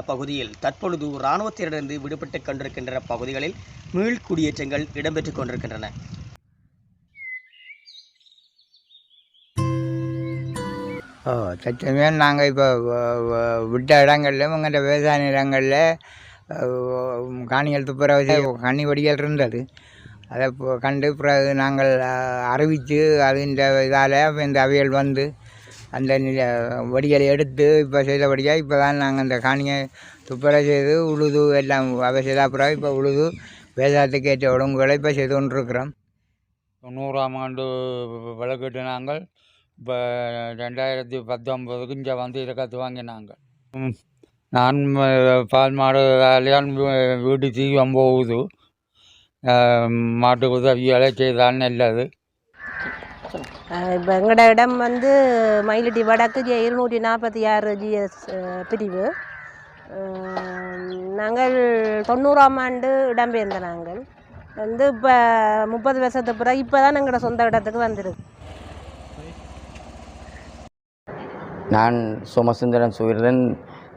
பகுதியில் தற்பொழுது இராணுவத்தினரிடந்து விடுபட்டுக் கொண்டிருக்கின்ற பகுதிகளில் மீள்குடியேற்றங்கள் இடம்பெற்றுக் கொண்டிருக்கின்றன. தற்சமயம் நாங்கள் இப்போ விட்ட இடங்களில் உங்கள்கிட்ட விவசாய நிலங்களில் காணிகள் துப்புரவு கனி வடிகள் இருந்தது. அதை கண்டு பிறகு நாங்கள் அறிவித்து அதிண்ட இதால் இந்த அவைகள் வந்து அந்த வடிகளை எடுத்து இப்போ செய்தபடியாக இப்போ தான் நாங்கள் அந்த காணியை துப்புரவு செய்து உழுது எல்லாம் அவை செய்த பிறகு இப்போ உழுது விவசாயத்துக்கு ஏற்ற ஒழுங்குகளை இப்போ செய்து கொண்டிருக்கிறோம். 90ஆம் ஆண்டு விளக்கிட்டு நாங்கள் இப்போ 2019 இங்கே வந்து இதை கற்று வாங்கினாங்க. நான் பால் மாடு கல்யாணம் வீட்டு தீவம் போகுது, மாட்டு உதவிகளை செய்தால் நல்லது. இப்போ எங்களோட இடம் வந்து மயிலட்டி வடக்கு 246 GS பிரிவு. நாங்கள் 90ஆம் ஆண்டு இடம்பெயர்ந்த நாங்கள் வந்து இப்போ 30 வருஷத்துக்கு பிறகு இப்போ தான் எங்களோட சொந்த இடத்துக்கு வந்துருக்கு. நான் சோமசுந்தரன் சுவீரன்,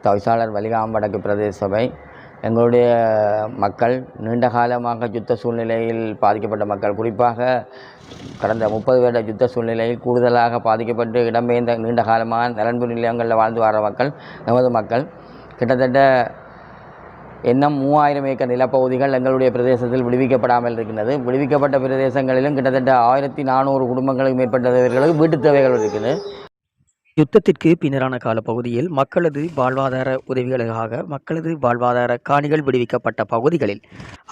தவிசாளர் வலிகாம் வடக்கு பிரதேச சபை. எங்களுடைய மக்கள் நீண்ட காலமாக யுத்த சூழ்நிலையில் பாதிக்கப்பட்ட மக்கள், குறிப்பாக கடந்த 30 வருட யுத்த சூழ்நிலையில் கூடுதலாக பாதிக்கப்பட்டு இடம்பெயர்ந்த நீண்ட காலமாக நலன்பு நிலையங்களில் வாழ்ந்து வர மக்கள், நமது மக்கள் கிட்டத்தட்ட இன்னும் 3000 ஏக்கர் நிலப்பகுதிகள் எங்களுடைய பிரதேசத்தில் விடுவிக்கப்படாமல் இருக்கின்றது. விடுவிக்கப்பட்ட பிரதேசங்களிலும் கிட்டத்தட்ட 1400 குடும்பங்களுக்கு மேற்பட்டவர்களுக்கு வீட்டுத் தேவைகள் இருக்குது. யுத்தத்திற்கு பின்னரான காலப்பகுதியில் மக்களது வாழ்வாதார உதவிகளுக்காக மக்களது வாழ்வாதார காணிகள் விடுவிக்கப்பட்ட பகுதிகளில்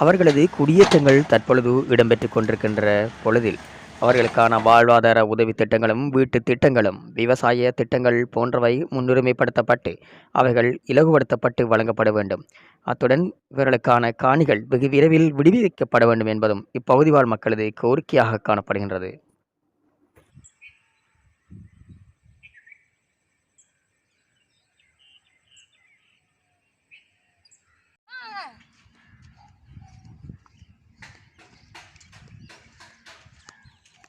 அவர்களது குடியேற்றங்கள் தற்பொழுது இடம்பெற்றுக் கொண்டிருக்கின்ற பொழுதில் அவர்களுக்கான வாழ்வாதார உதவி திட்டங்களும் வீட்டு திட்டங்களும் விவசாய திட்டங்கள் போன்றவை முன்னுரிமைப்படுத்தப்பட்டு அவைகள் இலகுபடுத்தப்பட்டு வழங்கப்பட வேண்டும். அத்துடன் இவர்களுக்கான காணிகள் வெகு விரைவில் விடுவிக்கப்பட வேண்டும் என்பதும் இப்பகுதி வாழ் மக்களது கோரிக்கையாக காணப்படுகின்றது.